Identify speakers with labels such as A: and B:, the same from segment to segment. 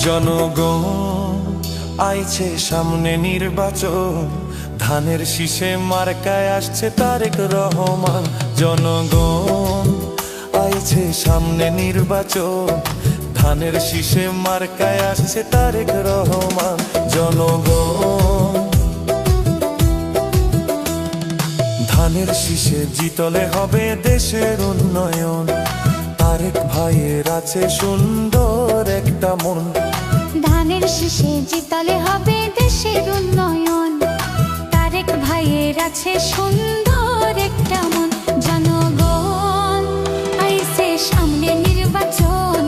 A: জনগণ আইছে সামনে নির্বাচন, ধানের শীষে মার্কায় আসছে তারেক রহমান। জনগণ আইছে সামনে নির্বাচন, ধানের শীষে মার্কায় আসছে তারেক রহমান। জনগণ ধানের শীষে জিতলে হবে দেশের উন্নয়ন, তারেক ভাইয়ের আছে সুন্দর একটা মন।
B: ধানের শীষে জিতলে হবে দেশের উন্নয়ন, তারেক ভাইয়ের আছে সুন্দর একটা মন। জনগণ আইছে সামনে নির্বাচন,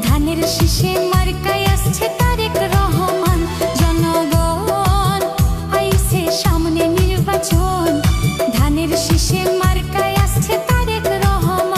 B: ধানের শীষে মার্কায় আসছে তারেক রহমান। জনগণ আইছে সামনে নির্বাচন, ধানের শীষে মার্কায় আসছে তারেক রহমান।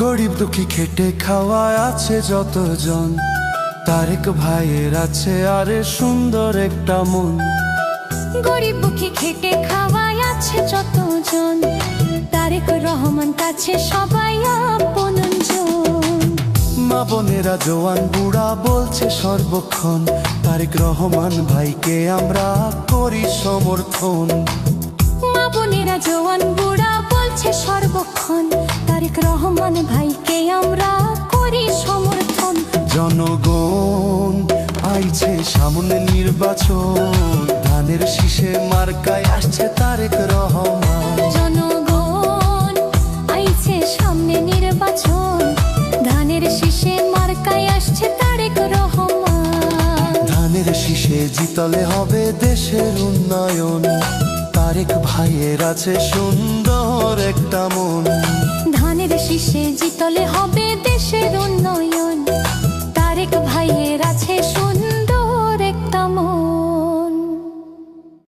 A: গরিব দুঃখী খেটে খাওয়া আছে যতজন, তারেক ভাইয়ের আছে আরে সুন্দর একটা মন।
B: গরিব দুঃখী খেটে খাওয়ায় আছে যতজন, তারেক রহমান কাছে সবাই আপনজন।
A: মা বোনেরা জওয়ান বুড়া বলছে সর্বক্ষণ, তারেক রহমান ভাইকে আমরা করি সমর্থন।
B: মা বোনেরা জওয়ান বুড়া বলছে সর্বক্ষণ, তারেক রহমান ভাইকে আমরা করি সমর্থন।
A: জনগণ আইছে সামনে নির্বাচন, ধানের শীষে মার্কায় আসছে তারেক রহমান।
B: জনগণ আইছে সামনে নির্বাচন, ধানের শীষে মার্কায় আসছে তারেক রহমান।
A: ধানের শীষে জিতলে হবে দেশের উন্নয়ন, তারেক ভাইয়ের আছে সুন্দর একটা মন।
B: ধানের শীষে জিতলে হবে দেশের উন্নয়ন,